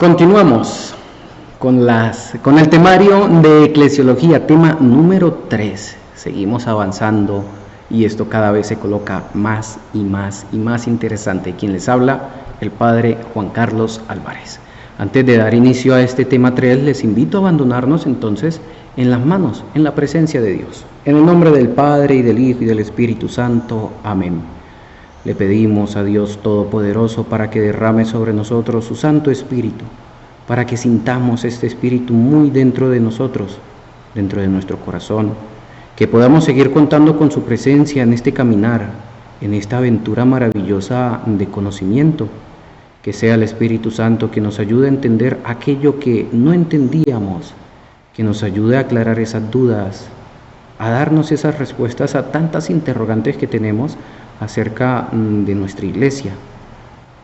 Continuamos con el temario de eclesiología, tema número 3. Seguimos avanzando y esto cada vez se coloca más y más interesante. Quien les habla, el padre Juan Carlos Álvarez. Antes de dar inicio a este tema 3, les invito a abandonarnos entonces en las manos, en la presencia de Dios. En el nombre del Padre, y del Hijo, y del Espíritu Santo. Amén. Le pedimos a Dios Todopoderoso para que derrame sobre nosotros su Santo Espíritu, para que sintamos este Espíritu muy dentro de nosotros, dentro de nuestro corazón, que podamos seguir contando con su presencia en este caminar, en esta aventura maravillosa de conocimiento. Que sea el Espíritu Santo que nos ayude a entender aquello que no entendíamos, que nos ayude a aclarar esas dudas, a darnos esas respuestas a tantas interrogantes que tenemos acerca de nuestra iglesia.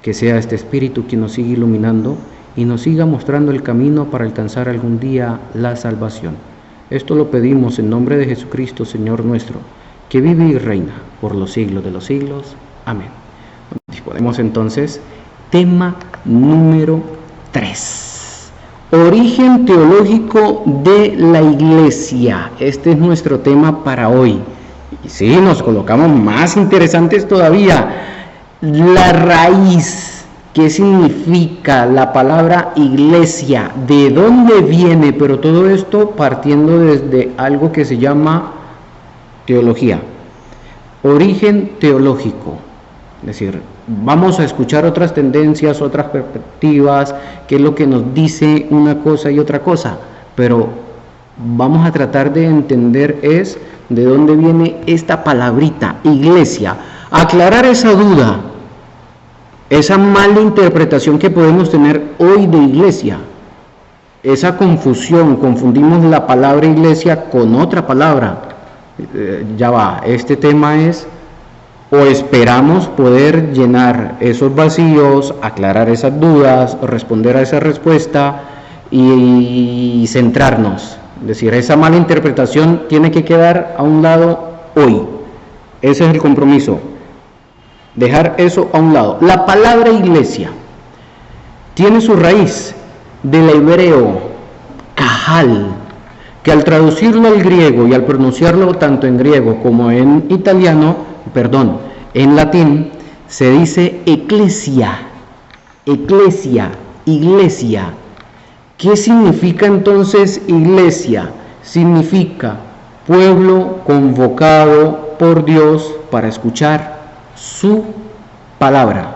Que sea este Espíritu quien nos siga iluminando y nos siga mostrando el camino para alcanzar algún día la salvación. Esto lo pedimos en nombre de Jesucristo, Señor nuestro, que vive y reina por los siglos de los siglos. Amén. Disponemos entonces, tema número 3. Origen teológico de la iglesia. Este es nuestro tema para hoy. Y sí, nos colocamos más interesantes todavía. La raíz. ¿Qué significa la palabra iglesia? ¿De dónde viene? Pero todo esto partiendo desde algo que se llama teología. Origen teológico. Es decir, vamos a escuchar otras tendencias, otras perspectivas, qué es lo que nos dice una cosa y otra cosa. Pero vamos a tratar de entender de dónde viene esta palabrita, iglesia. Aclarar esa duda. Esa mala interpretación que podemos tener hoy de iglesia, esa confusión, confundimos la palabra iglesia con otra palabra. Ya va, este tema es, o esperamos poder llenar esos vacíos, aclarar esas dudas, responder a esa respuesta y centrarnos. Es decir, esa mala interpretación tiene que quedar a un lado hoy. Ese es el compromiso. Dejar eso a un lado. La palabra iglesia tiene su raíz del hebreo kahal, que al traducirlo al griego y al pronunciarlo tanto en griego como en en latín, se dice eclesia, iglesia. ¿Qué significa entonces iglesia? Significa pueblo convocado por Dios para escuchar su palabra.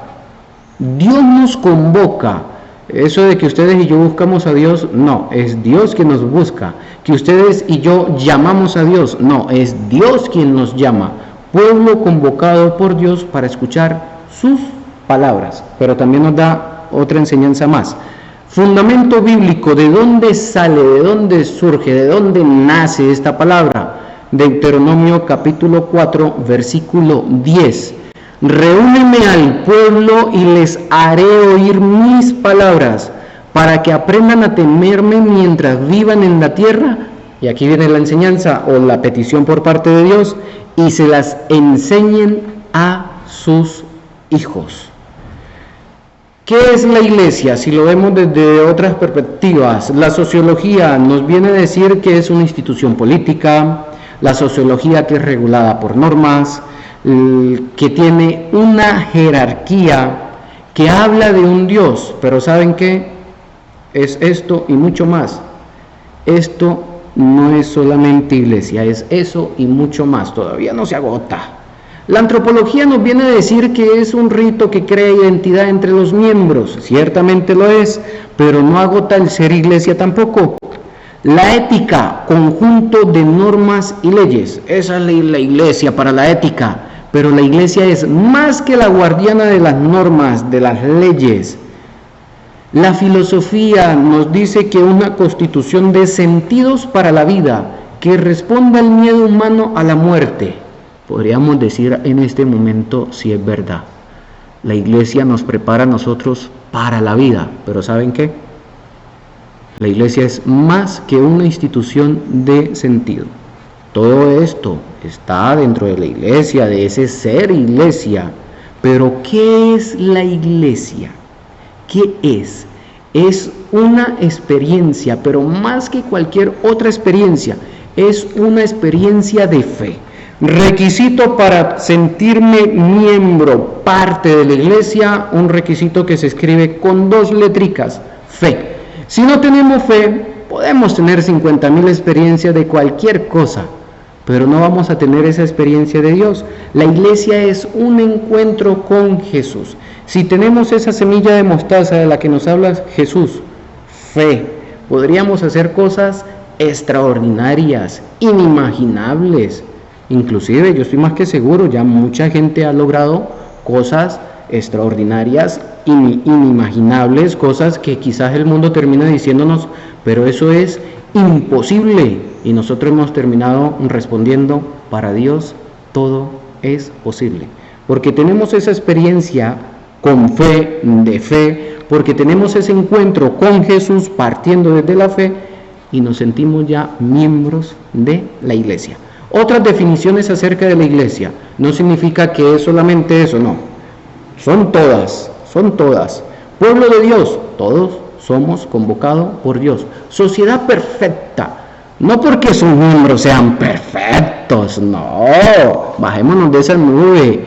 Dios nos convoca. Eso de que ustedes y yo buscamos a Dios, no, es Dios quien nos busca. Que ustedes y yo llamamos a Dios, no, es Dios quien nos llama. Pueblo convocado por Dios para escuchar sus palabras. Pero también nos da otra enseñanza más. Fundamento bíblico, ¿de dónde sale, de dónde surge, de dónde nace esta palabra? Deuteronomio capítulo 4, versículo 10. Reúneme al pueblo y les haré oír mis palabras, para que aprendan a temerme mientras vivan en la tierra. Y aquí viene la enseñanza o la petición por parte de Dios, y se las enseñen a sus hijos. ¿Qué es la iglesia? Si lo vemos desde otras perspectivas, la sociología nos viene a decir que es una institución política, la sociología que es regulada por normas, que tiene una jerarquía, que habla de un Dios, pero ¿saben qué? Es esto y mucho más. Esto no es solamente iglesia, es eso y mucho más, todavía no se agota. La antropología nos viene a decir que es un rito que crea identidad entre los miembros, ciertamente lo es, pero no agota el ser iglesia tampoco. La ética, conjunto de normas y leyes, esa es la iglesia para la ética. Pero la iglesia es más que la guardiana de las normas, de las leyes. La filosofía nos dice que una constitución de sentidos para la vida, que responda al miedo humano a la muerte. Podríamos decir en este momento si es verdad. La iglesia nos prepara a nosotros para la vida, pero ¿saben qué? La iglesia es más que una institución de sentido. Todo esto está dentro de la iglesia, de ese ser iglesia. Pero ¿qué es la iglesia? ¿Qué es? Es una experiencia, pero más que cualquier otra experiencia, es una experiencia de fe. Requisito para sentirme miembro, parte de la iglesia, un requisito que se escribe con 2 letricas, fe. Si no tenemos fe, podemos tener 50,000 experiencias de cualquier cosa, pero no vamos a tener esa experiencia de Dios. La iglesia es un encuentro con Jesús. Si tenemos esa semilla de mostaza de la que nos habla Jesús, fe, podríamos hacer cosas extraordinarias, inimaginables. Inclusive, yo estoy más que seguro, ya mucha gente ha logrado cosas extraordinarias, inimaginables, cosas que quizás el mundo termina diciéndonos, pero eso es imposible. Y nosotros hemos terminado respondiendo, para Dios todo es posible. Porque tenemos esa experiencia con fe, de fe, porque tenemos ese encuentro con Jesús partiendo desde la fe y nos sentimos ya miembros de la iglesia. Otras definiciones acerca de la iglesia no significa que es solamente eso, no. Son todas. Pueblo de Dios, todos somos convocados por Dios. Sociedad perfecta, no porque sus miembros sean perfectos, no, bajémonos de esa nube.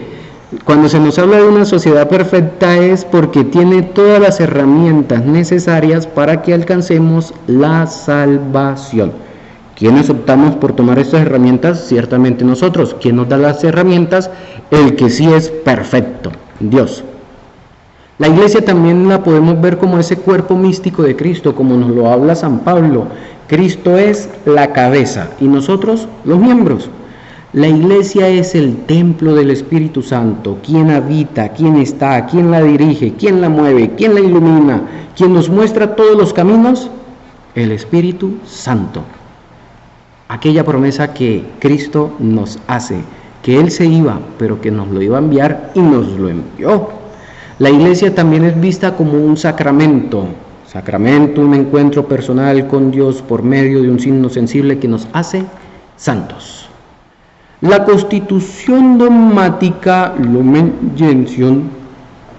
Cuando se nos habla de una sociedad perfecta es porque tiene todas las herramientas necesarias para que alcancemos la salvación. ¿Quiénes optamos por tomar estas herramientas? Ciertamente nosotros. ¿Quién nos da las herramientas? El que sí es perfecto, Dios. La iglesia también la podemos ver como ese cuerpo místico de Cristo, como nos lo habla San Pablo. Cristo es la cabeza y nosotros los miembros. La iglesia es el templo del Espíritu Santo, quien habita, quien está, quien la dirige, quien la mueve, quien la ilumina, quien nos muestra todos los caminos, el Espíritu Santo. Aquella promesa que Cristo nos hace, que Él se iba, pero que nos lo iba a enviar y nos lo envió. La iglesia también es vista como un sacramento, un encuentro personal con Dios por medio de un signo sensible que nos hace santos. La Constitución Dogmática Lumen Gentium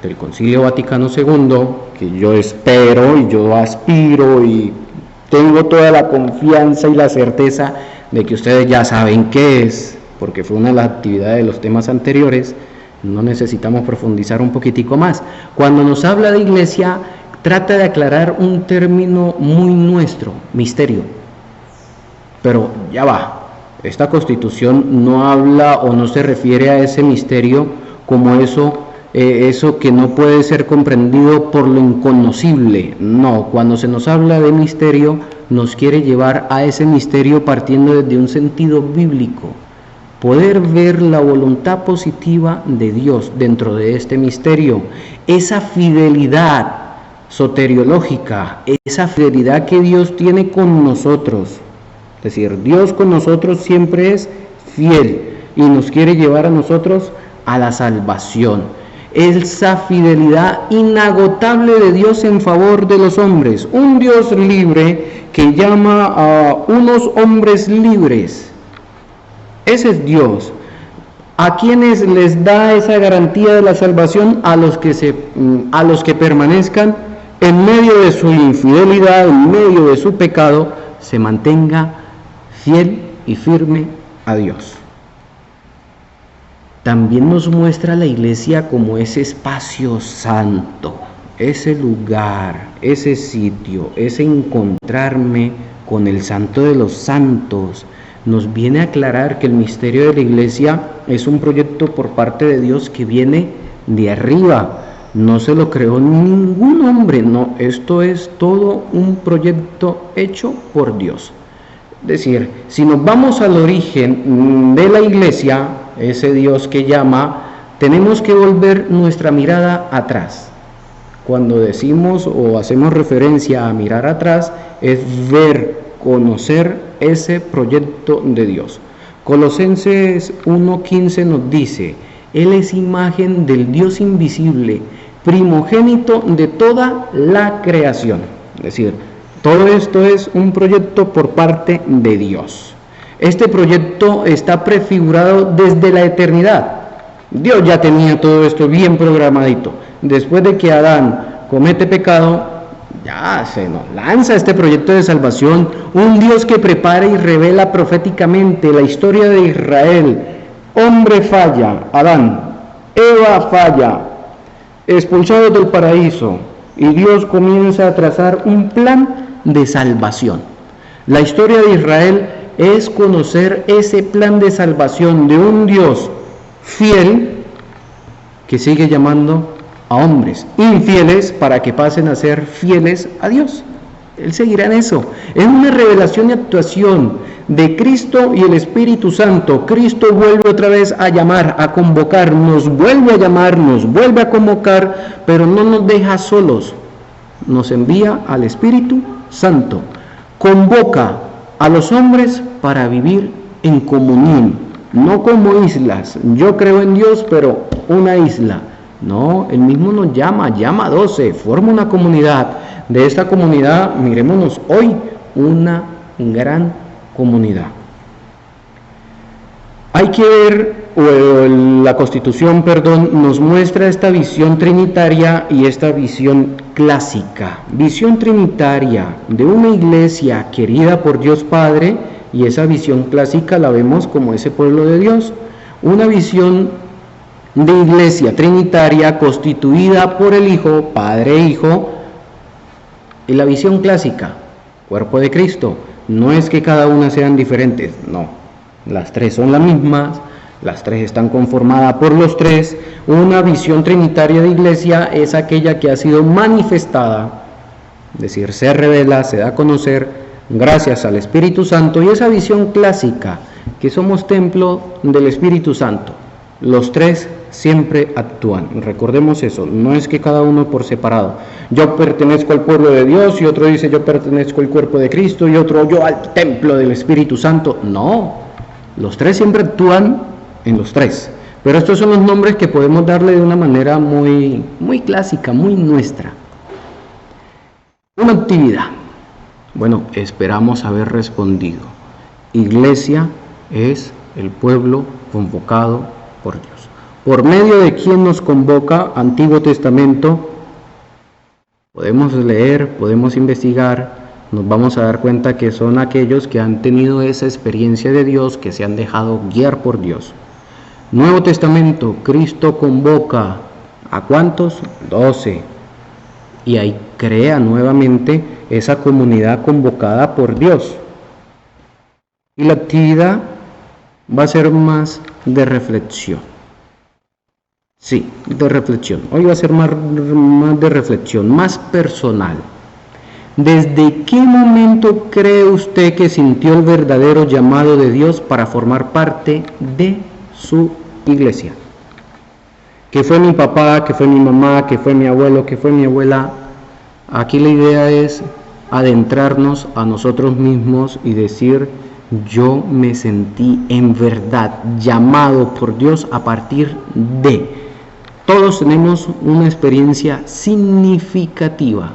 del Concilio Vaticano II, que yo espero y yo aspiro y tengo toda la confianza y la certeza de que ustedes ya saben qué es, porque fue una de las actividades de los temas anteriores, no necesitamos profundizar un poquitico más. Cuando nos habla de iglesia, trata de aclarar un término muy nuestro, misterio. Pero ya va. Esta Constitución no habla o no se refiere a ese misterio como eso que no puede ser comprendido por lo inconocible. No, cuando se nos habla de misterio, nos quiere llevar a ese misterio partiendo desde un sentido bíblico. Poder ver la voluntad positiva de Dios dentro de este misterio, esa fidelidad soteriológica, esa fidelidad que Dios tiene con nosotros. Es decir, Dios con nosotros siempre es fiel y nos quiere llevar a nosotros a la salvación. Esa fidelidad inagotable de Dios en favor de los hombres. Un Dios libre que llama a unos hombres libres. Ese es Dios. ¿A quienes les da esa garantía de la salvación? A los que permanezcan en medio de su infidelidad, en medio de su pecado, se mantenga fiel y firme a Dios. También nos muestra la iglesia como ese espacio santo, ese lugar, ese sitio, ese encontrarme con el Santo de los Santos. Nos viene a aclarar que el misterio de la iglesia es un proyecto por parte de Dios que viene de arriba. No se lo creó ningún hombre, no, esto es todo un proyecto hecho por Dios. Es decir, si nos vamos al origen de la iglesia, ese Dios que llama, tenemos que volver nuestra mirada atrás. Cuando decimos o hacemos referencia a mirar atrás, es ver, conocer ese proyecto de Dios. Colosenses 1:15 nos dice, Él es imagen del Dios invisible, primogénito de toda la creación. Es decir, todo esto es un proyecto por parte de Dios. Este proyecto está prefigurado desde la eternidad. Dios ya tenía todo esto bien programadito. Después de que Adán comete pecado, Ya se nos lanza este proyecto de salvación, un Dios que prepara y revela proféticamente la historia de Israel. Hombre falla, Adán, Eva falla, expulsados del paraíso, y Dios comienza a trazar un plan de salvación. La historia de Israel es conocer ese plan de salvación de un Dios fiel que sigue llamando a hombres infieles para que pasen a ser fieles a Dios. Él seguirá en eso. Es una revelación y actuación de Cristo y el Espíritu Santo. Cristo vuelve otra vez a llamar, a convocar, nos vuelve a llamar, nos vuelve a convocar, pero no nos deja solos. Nos envía al Espíritu Santo. Convoca a los hombres para vivir en comunión, no como islas. Yo creo en Dios, pero una isla. No, Él mismo nos llama a 12, forma una comunidad. De esta comunidad, mirémonos hoy, una gran comunidad. Hay que ver, la Constitución, nos muestra esta visión trinitaria y esta visión clásica. Visión trinitaria de una iglesia querida por Dios Padre, y esa visión clásica la vemos como ese pueblo de Dios. Una visión de iglesia trinitaria constituida por el Hijo, Padre e Hijo, y la visión clásica, cuerpo de Cristo. No es que cada una sean diferentes, no, las tres son las mismas, las tres están conformadas por los tres. Una visión trinitaria de iglesia es aquella que ha sido manifestada, es decir, se revela, se da a conocer gracias al Espíritu Santo, y esa visión clásica, que somos templo del Espíritu Santo. Los tres siempre actúan, recordemos eso, no es que cada uno por separado. Yo pertenezco al pueblo de Dios y otro dice yo pertenezco al cuerpo de Cristo y otro yo al templo del Espíritu Santo. No, los tres siempre actúan en los tres, pero estos son los nombres que podemos darle de una manera muy clásica, muy nuestra. Una actividad. Bueno, esperamos haber respondido. Iglesia es el pueblo convocado por Dios. ¿Por medio de quién nos convoca? Antiguo Testamento. Podemos leer, podemos investigar, nos vamos a dar cuenta que son aquellos que han tenido esa experiencia de Dios, que se han dejado guiar por Dios. Nuevo Testamento, Cristo convoca ¿a cuántos? 12. Y ahí crea nuevamente esa comunidad convocada por Dios. Y la actividad va a ser más de reflexión. Sí, de reflexión. Hoy va a ser más de reflexión, más personal. ¿Desde qué momento cree usted que sintió el verdadero llamado de Dios para formar parte de su iglesia? ¿Que fue mi papá, que fue mi mamá, que fue mi abuelo, que fue mi abuela? Aquí la idea es adentrarnos a nosotros mismos y decir: yo me sentí en verdad llamado por Dios a partir de. Todos tenemos una experiencia significativa,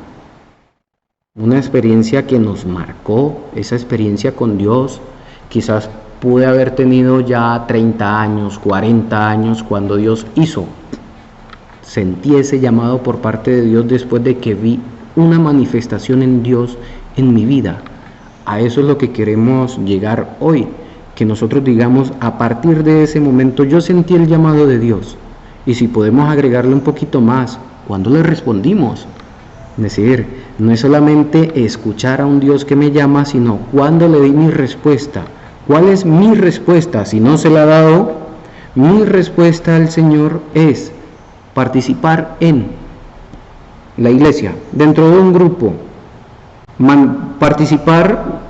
una experiencia que nos marcó, esa experiencia con Dios. Quizás pude haber tenido ya 30 años, 40 años cuando Dios hizo. Sentí ese llamado por parte de Dios después de que vi una manifestación en Dios en mi vida. A eso es lo que queremos llegar hoy, que nosotros digamos: a partir de ese momento yo sentí el llamado de Dios. Y si podemos agregarle un poquito más, ¿cuándo le respondimos? Es decir, no es solamente escuchar a un Dios que me llama, sino cuándo le di mi respuesta. ¿Cuál es mi respuesta? Si no se la ha dado, mi respuesta al Señor es participar en la iglesia, dentro de un grupo, participar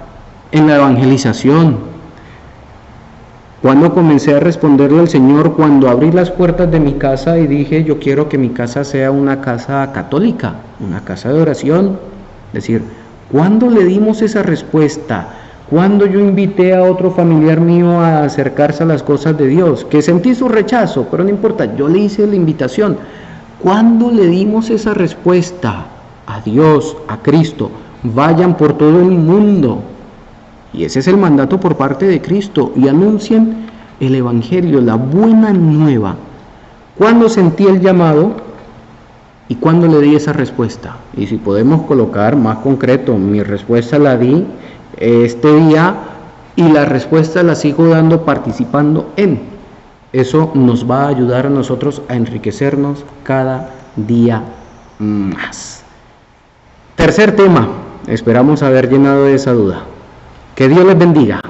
en la evangelización. Cuando comencé a responderle al Señor, cuando abrí las puertas de mi casa y dije: yo quiero que mi casa sea una casa católica, una casa de oración. Es decir, ¿cuándo le dimos esa respuesta? Cuando yo invité a otro familiar mío a acercarse a las cosas de Dios, que sentí su rechazo, pero no importa, yo le hice la invitación. ¿Cuándo le dimos esa respuesta a Dios, a Cristo? Vayan por todo el mundo. Y ese es el mandato por parte de Cristo, y anuncien el Evangelio, la buena nueva. ¿Cuándo sentí el llamado? ¿Y cuándo le di esa respuesta? Y si podemos colocar más concreto, mi respuesta la di este día y la respuesta la sigo dando participando en. Eso nos va a ayudar a nosotros a enriquecernos cada día más. Tercer tema, esperamos haber llenado esa duda. Que Dios les bendiga.